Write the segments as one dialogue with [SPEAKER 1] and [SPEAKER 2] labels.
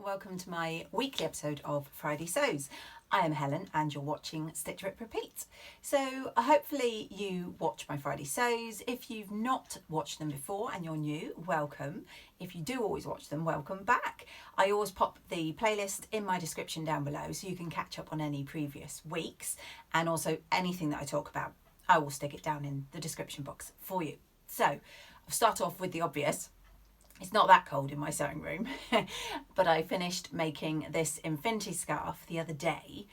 [SPEAKER 1] welcome to my weekly episode of Friday Sews. I am Helen and you're watching Stitch Rip Repeat. So hopefully you watch my Friday Sews. If you've not watched them before and you're new, welcome. If you do always watch them, welcome back. I always pop the playlist in my description down below so you can catch up on any previous weeks, and also anything that I talk about, I will stick it down in the description box for you. So I'll start off with the obvious. It's not that cold in my sewing room, but I finished making this infinity scarf the other day,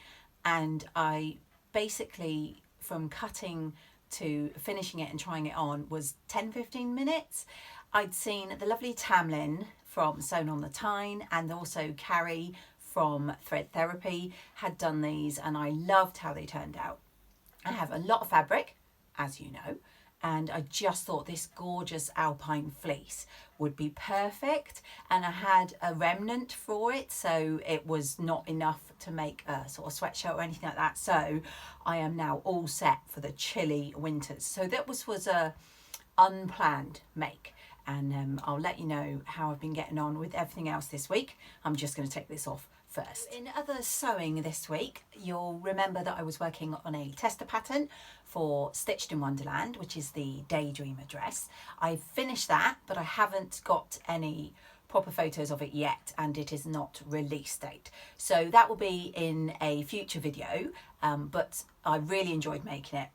[SPEAKER 1] and I basically, from cutting to finishing it and trying it on, was 10-15 minutes. I'd seen the lovely Tamlin from Sewn on the Tyne and also Carrie from Thread Therapy had done these, and I loved how they turned out. I have a lot of fabric, as you know, and I just thought this gorgeous alpine fleece would be perfect, and I had a remnant for it, so it was not enough to make a sort of sweatshirt or anything like that. So I am now all set for the chilly winters. So that was a unplanned make, and I'll let you know how I've been getting on with everything else this week. I'm just going to take this off first. In other sewing this week, you'll remember that I was working on a tester pattern for Stitched in Wonderland, which is the Daydreamer dress. I've finished that, but I haven't got any proper photos of it yet, and it is not release date. So that will be in a future video, but I really enjoyed making it,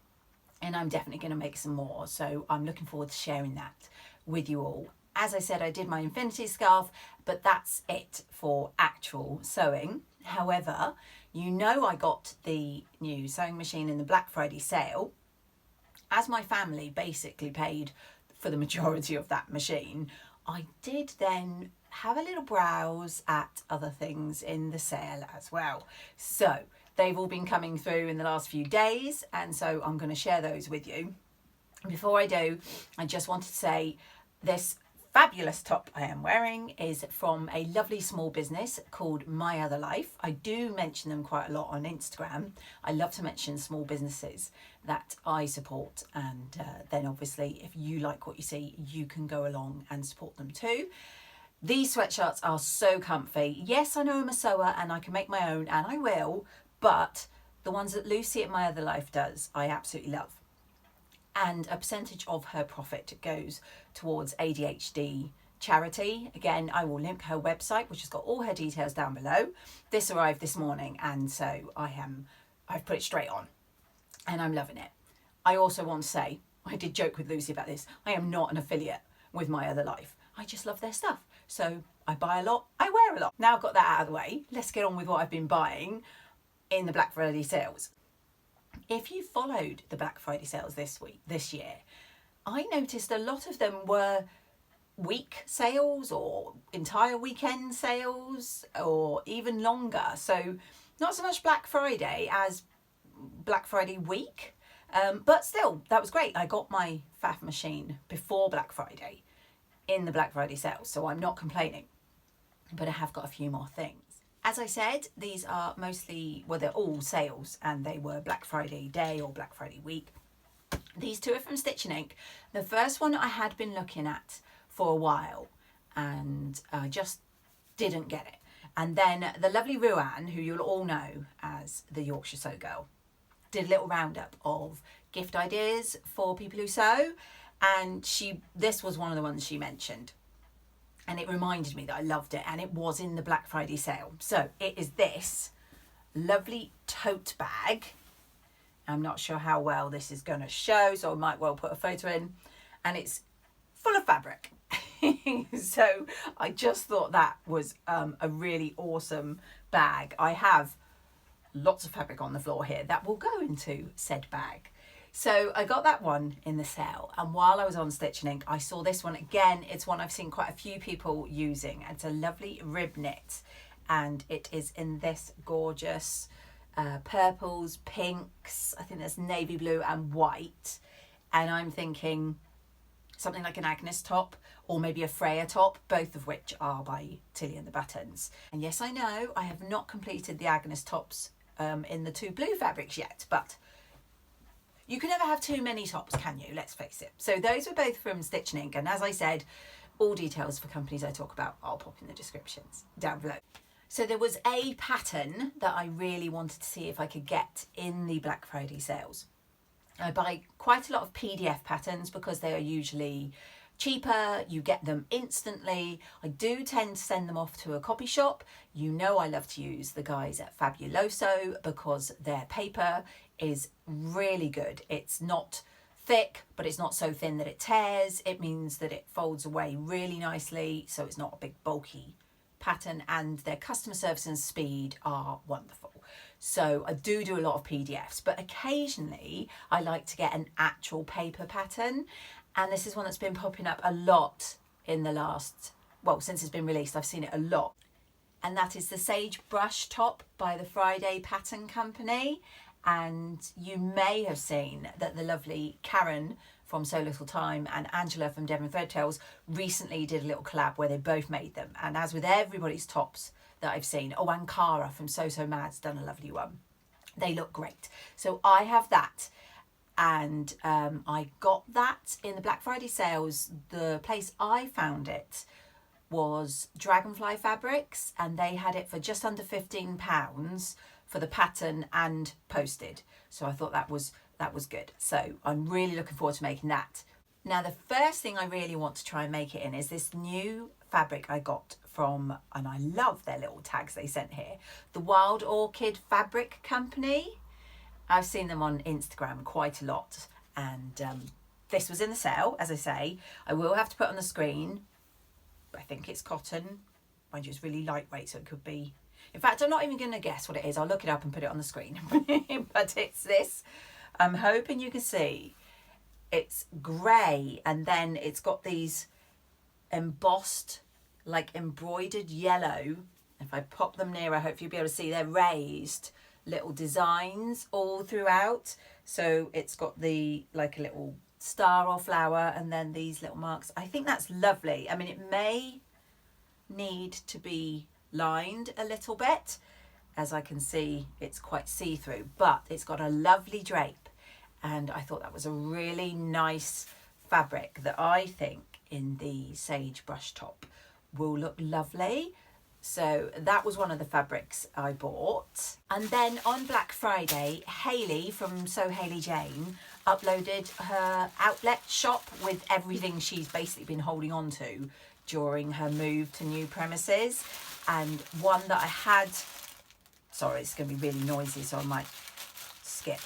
[SPEAKER 1] and I'm definitely going to make some more. So I'm looking forward to sharing that with you all. As I said, I did my infinity scarf, but that's it for actual sewing. However, you know I got the new sewing machine in the Black Friday sale. As my family basically paid for the majority of that machine, I did then have a little browse at other things in the sale as well. So they've all been coming through in the last few days, and so I'm going to share those with you. Before I do, I just wanted to say this fabulous top I am wearing is from a lovely small business called My Other Life. I do mention them quite a lot on Instagram. I love to mention small businesses that I support, and then obviously if you like what you see, you can go along and support them too. These sweatshirts are so comfy. Yes, I know I'm a sewer and I can make my own, and I will, but the ones that Lucy at My Other Life does, I absolutely love. And a percentage of her profit goes towards ADHD charity. Again, I will link her website, which has got all her details down below. This arrived this morning, and so I've put it straight on, and I'm loving it. I also want to say, I did joke with Lucy about this, I am not an affiliate with My Other Life. I just love their stuff. So I buy a lot, I wear a lot. Now I've got that out of the way, let's get on with what I've been buying in the Black Friday sales. If you followed the Black Friday sales this year, I noticed a lot of them were week sales or entire weekend sales or even longer. So not so much Black Friday as Black Friday week, but still, that was great. I got my faff machine before Black Friday in the Black Friday sales, so I'm not complaining, but I have got a few more things. As I said, these are mostly, well, they're all sales, and they were Black Friday day or Black Friday week. These two are from Stitch & Ink. The first one I had been looking at for a while, and I just didn't get it. And then the lovely Ruanne, who you'll all know as the Yorkshire Sew Girl, did a little roundup of gift ideas for people who sew, and this was one of the ones she mentioned. And it reminded me that I loved it, and it was in the Black Friday sale. So it is this lovely tote bag. I'm not sure how well this is going to show, so I might well put a photo in. And it's full of fabric. So I just thought that was a really awesome bag. I have lots of fabric on the floor here that will go into said bag. So I got that one in the sale, and while I was on Stitch & Ink, I saw this one again. It's one I've seen quite a few people using. It's a lovely rib knit, and it is in this gorgeous purples, pinks, I think there's navy blue and white. And I'm thinking something like an Agnes top or maybe a Freya top, both of which are by Tilly and the Buttons. And yes, I know I have not completed the Agnes tops in the two blue fabrics yet, but you can never have too many tops, can you? Let's face it. So those were both from Stitch & Ink, and as I said, All details for companies I talk about I'll pop in the descriptions down below. So there was a pattern that I really wanted to see if I could get in the Black Friday sales. I buy quite a lot of PDF patterns because they are usually cheaper, you get them instantly. I do tend to send them off to a copy shop. You know I love to use the guys at Fabuloso because their paper is really good. It's not thick, but it's not so thin that it tears. It means that it folds away really nicely, so it's not a big bulky pattern, and their customer service and speed are wonderful. So I do a lot of PDFs, but occasionally I like to get an actual paper pattern, and this is one that's been popping up a lot in the last, well, since it's been released, I've seen it a lot. And that is the Sage Brush Top by the Friday Pattern Company. And you may have seen that the lovely Karen from So Little Time and Angela from Devon Threadtails recently did a little collab where they both made them. And as with everybody's tops that I've seen, oh, and Cara from So Mad's done a lovely one. They look great. So I have that. And I got that in the Black Friday sales. The place I found it was Dragonfly Fabrics, and they had it for just under £15 for the pattern and posted. So I thought that was good. So I'm really looking forward to making that. Now the first thing I really want to try and make it in is this new fabric I got from, and I love their little tags they sent here, the Wild Orchid Fabric Company. I've seen them on Instagram quite a lot, and this was in the sale, as I say. I will have to put on the screen. I think it's cotton. Mind you, it's really lightweight, so it could be... In fact, I'm not even going to guess what it is. I'll look it up and put it on the screen. But it's this. I'm hoping you can see. It's grey, and then it's got these embossed, like embroidered yellow. If I pop them nearer, hopefully you'll be able to see they're raised little designs all throughout. So it's got the, like a little star or flower, and then these little marks. I think that's lovely. I mean, it may need to be lined a little bit. As I can see, it's quite see-through, but it's got a lovely drape, and I thought that was a really nice fabric that I think in the Sage Brush Top will look lovely. So that was one of the fabrics I bought. And then on Black Friday, Hayley from So Hayley Jane uploaded her outlet shop with everything she's basically been holding on to during her move to new premises. And one that I had, sorry, it's going to be really noisy, so I might skip.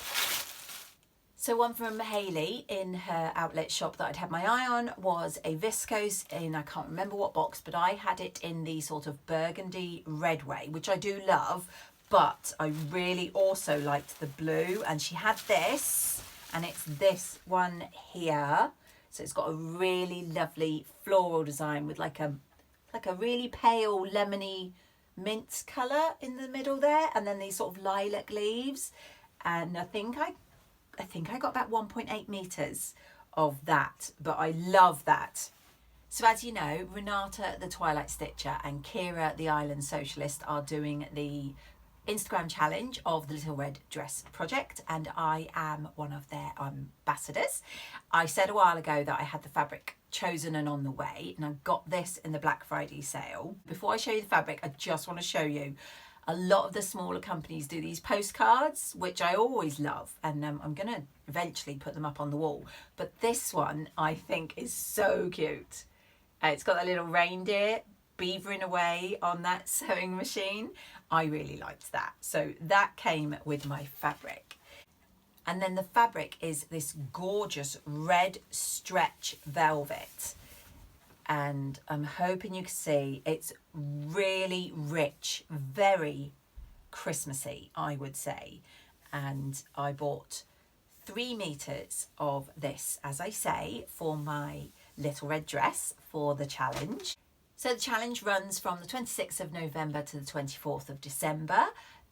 [SPEAKER 1] So one from Hayley in her outlet shop that I'd had my eye on was a viscose in, I can't remember what box, but I had it in the sort of burgundy red way, which I do love, but I really also liked the blue. And she had this, and it's this one here. So it's got a really lovely floral design with like a really pale lemony mint colour in the middle there, and then these sort of lilac leaves. And I think I got about 1.8 metres of that, but I love that. So as you know, Renata the Twilight Stitcher and Kira the Island Sewcialist are doing the Instagram challenge of the Little Red Dress project, and I am one of their ambassadors. I said a while ago that I had the fabric chosen and on the way, and I got this in the Black Friday sale. Before I show you the fabric, I just want to show you a lot of the smaller companies do these postcards, which I always love, and I'm going to eventually put them up on the wall. But this one I think is so cute. It's got that little reindeer beavering away on that sewing machine. I really liked that. So that came with my fabric. And then the fabric is this gorgeous red stretch velvet. And I'm hoping you can see it's really rich, very Christmassy, I would say. And I bought 3 meters of this, as I say, for my little red dress for the challenge. So the challenge runs from the 26th of November to the 24th of December.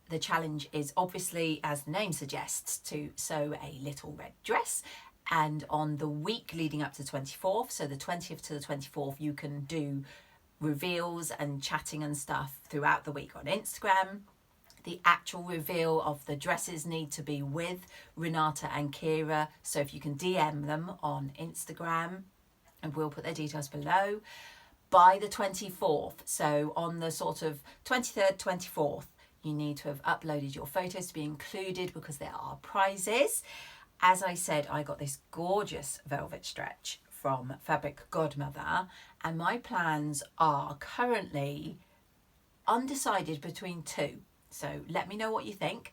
[SPEAKER 1] The challenge is obviously, as the name suggests, to sew a little red dress. And on the week leading up to the 24th, so the 20th to the 24th, you can do reveals and chatting and stuff throughout the week on Instagram. The actual reveal of the dresses need to be with Renata and Kira, so if you can DM them on Instagram. and we'll put their details below, by the 24th. So on the sort of 23rd, 24th, you need to have uploaded your photos to be included because there are prizes. As I said, I got this gorgeous velvet stretch from Fabric Godmother, and my plans are currently undecided between two. So let me know what you think.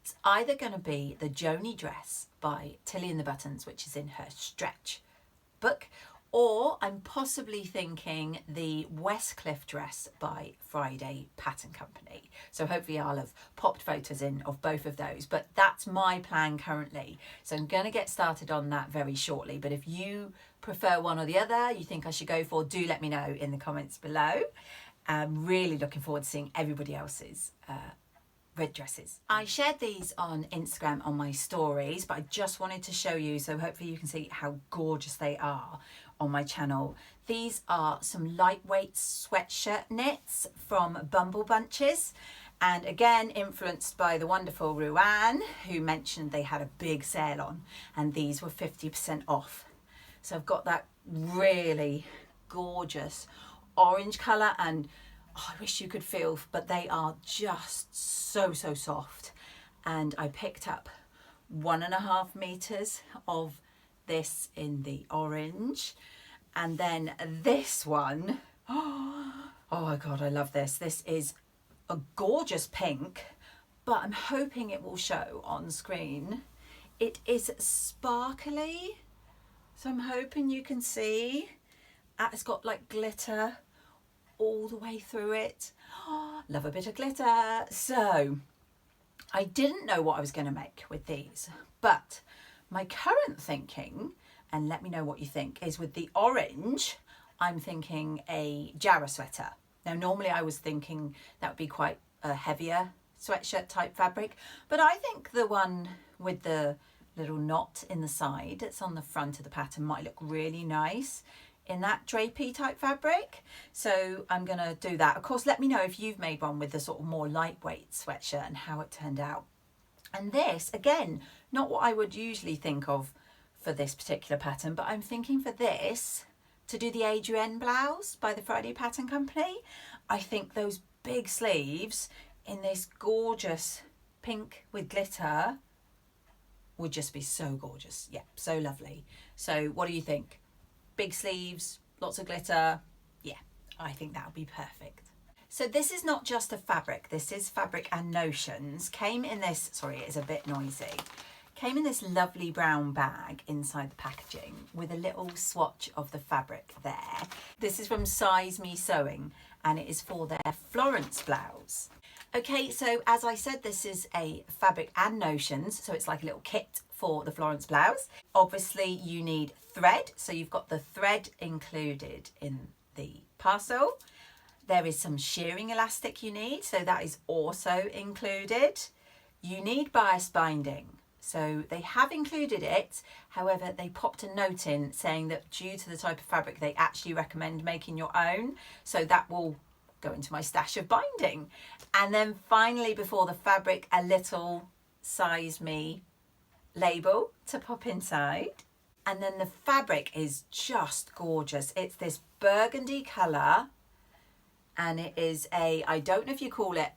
[SPEAKER 1] It's either going to be the Joni dress by Tilly and the Buttons, which is in her stretch book, or I'm possibly thinking the Westcliff dress by Friday Pattern Company. So hopefully I'll have popped photos in of both of those, but that's my plan currently. So I'm going to get started on that very shortly. But if you prefer one or the other, you think I should go for, do let me know in the comments below. I'm really looking forward to seeing everybody else's red dresses. I shared these on Instagram on my stories, but I just wanted to show you, so hopefully you can see how gorgeous they are on my channel. These are some lightweight sweatshirt knits from Bumble Bunches, and again influenced by the wonderful Ruanne, who mentioned they had a big sale on, and these were 50% off. So I've got that really gorgeous orange colour, and oh, I wish you could feel, but they are just so soft. And I picked up 1.5 meters of this in the orange, and then this one, oh my god, I love this. This is a gorgeous pink, but I'm hoping it will show on screen. It is sparkly, so I'm hoping you can see. It's got like glitter all the way through it. Oh, love a bit of glitter. So I didn't know what I was going to make with these, but my current thinking, and let me know what you think, is with the orange, I'm thinking a Jarrah sweater. Now normally I was thinking that would be quite a heavier sweatshirt type fabric, but I think the one with the little knot in the side that's on the front of the pattern might look really nice in that drapey type fabric. So I'm gonna do that. Of course, let me know if you've made one with the sort of more lightweight sweatshirt and how it turned out. And this, again, not what I would usually think of for this particular pattern, but I'm thinking for this to do the Adrienne Blouse by the Friday Pattern Company. I think those big sleeves in this gorgeous pink with glitter would just be so gorgeous. Yeah, so lovely. So what do you think? Big sleeves, lots of glitter. Yeah, I think that would be perfect. So this is not just a fabric, this is Fabric and Notions. Came in this, sorry, it is a bit noisy. Came in this lovely brown bag inside the packaging with a little swatch of the fabric there. This is from Size Me Sewing, and it is for their Florence blouse. Okay, so as I said, this is a Fabric and Notions, so it's like a little kit for the Florence blouse. Obviously you need thread, so you've got the thread included in the parcel. There is some shearing elastic you need, so that is also included. You need bias binding, so they have included it. However, they popped a note in saying that due to the type of fabric, they actually recommend making your own, so that will go into my stash of binding. And then finally, before the fabric, a little Size Me label to pop inside. And then the fabric is just gorgeous. It's this burgundy colour, and it is a, I don't know if you call it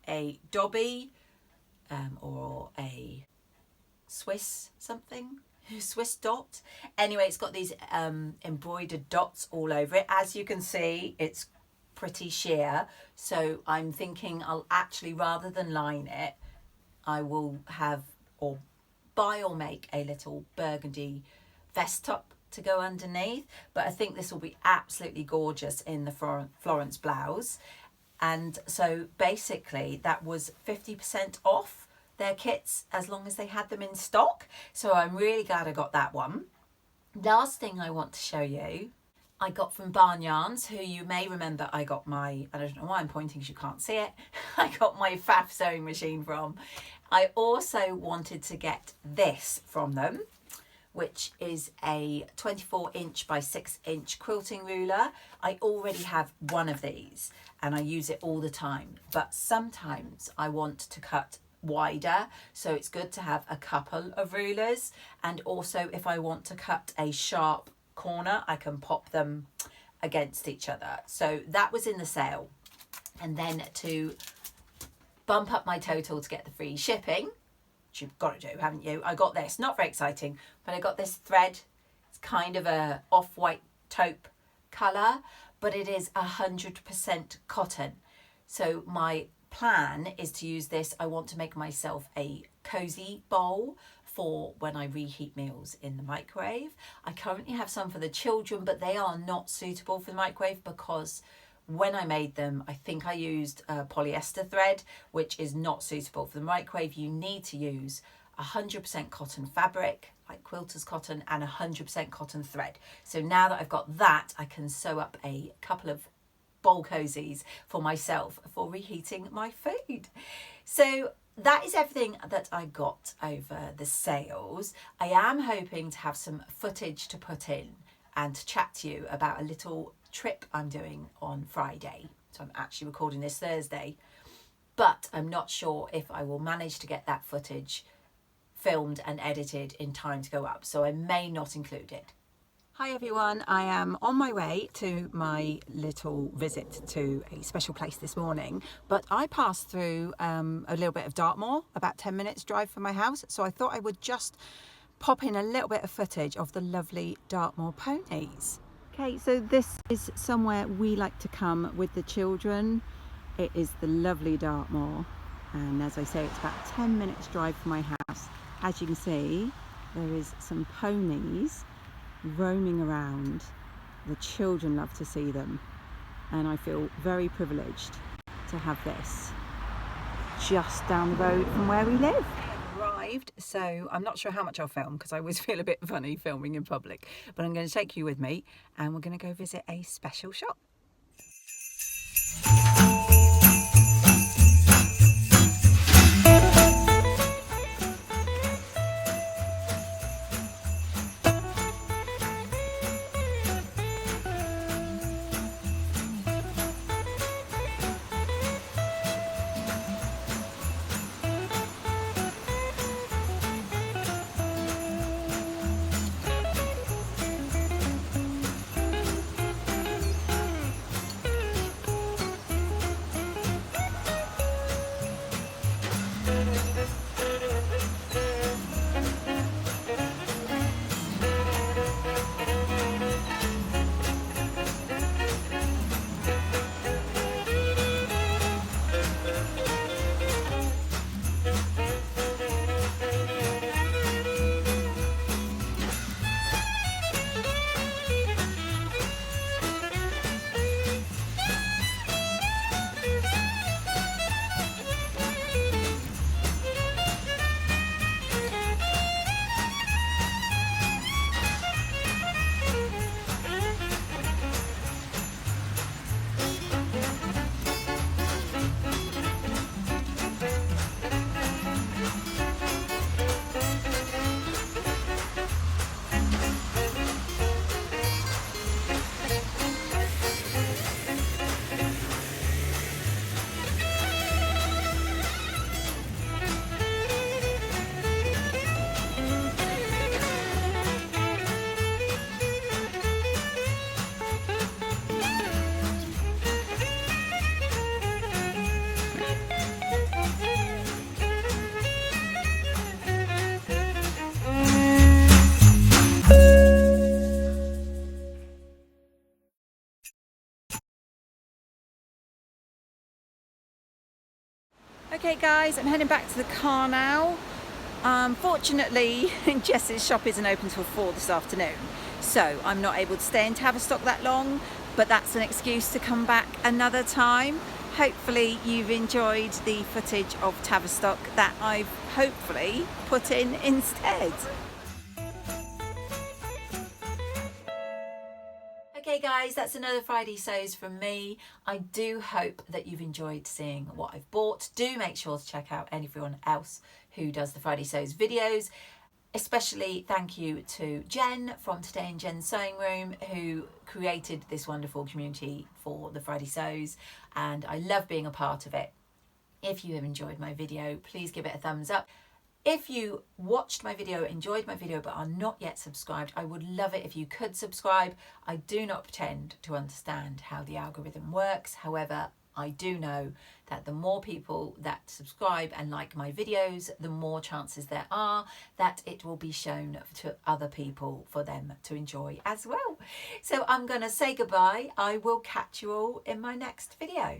[SPEAKER 1] a Dobby or a Swiss something, Swiss dot. Anyway, it's got these embroidered dots all over it. As you can see, it's pretty sheer, so I'm thinking I'll actually, rather than line it, I will have or buy or make a little burgundy vest top to go underneath. But I think this will be absolutely gorgeous in the Florence blouse. And so basically that was 50% off their kits as long as they had them in stock. So I'm really glad I got that one. Last thing I want to show you, I got from Barn Yarns, who you may remember I got my, I don't know why I'm pointing because you can't see it, I got my Faf sewing machine from. I also wanted to get this from them, which is a 24-inch by 6-inch quilting ruler. I already have one of these and I use it all the time, but sometimes I want to cut wider, so it's good to have a couple of rulers. And also if I want to cut a sharp corner, I can pop them against each other. So that was in the sale. And then to bump up my total to get the free shipping, which you've got to do, haven't you? I got this, not very exciting, but I got this thread. It's kind of a off-white taupe colour, but it is 100% cotton. So my plan is to use this. I want to make myself a cozy bowl for when I reheat meals in the microwave. I currently have some for the children, but they are not suitable for the microwave because when I made them, I think I used polyester thread, which is not suitable for the microwave. You need to use 100% cotton fabric, like quilter's cotton, and 100% cotton thread. So now that I've got that, I can sew up a couple of bowl cozies for myself for reheating my food. So that is everything that I got over the sales. I am hoping to have some footage to put in and to chat to you about a little trip I'm doing on Friday. So I'm actually recording this Thursday, but I'm not sure if I will manage to get that footage filmed and edited in time to go up, so I may not include it. Hi everyone, I am on my way to my little visit to a special place this morning, but I passed through a little bit of Dartmoor, about 10 minutes drive from my house, so I thought I would just pop in a little bit of footage of the lovely Dartmoor ponies. Okay, so this is somewhere we like to come with the children. It is the lovely Dartmoor, and as I say, it's about 10 minutes drive from my house. As you can see, there is some ponies roaming around. The children love to see them, and I feel very privileged to have this just down the road from where we live. Arrived, so I'm not sure how much I'll film because I always feel a bit funny filming in public, but I'm going to take you with me and we're going to go visit a special shop. Okay guys, I'm heading back to the car now. Fortunately, Jess's shop isn't open till 4 this afternoon, so I'm not able to stay in Tavistock that long, but that's an excuse to come back another time. Hopefully you've enjoyed the footage of Tavistock that I've hopefully put in instead. Okay guys, that's another Friday Sews from me. I do hope that you've enjoyed seeing what I've bought. Do make sure to check out everyone else who does the Friday Sews videos. Especially thank you to Jen from Today in Jen's Sewing Room, who created this wonderful community for the Friday Sews, and I love being a part of it. If you have enjoyed my video, please give it a thumbs up. If you watched my video, enjoyed my video, but are not yet subscribed, I would love it if you could subscribe. I do not pretend to understand how the algorithm works. However, I do know that the more people that subscribe and like my videos, the more chances there are that it will be shown to other people for them to enjoy as well. So I'm going to say goodbye. I will catch you all in my next video.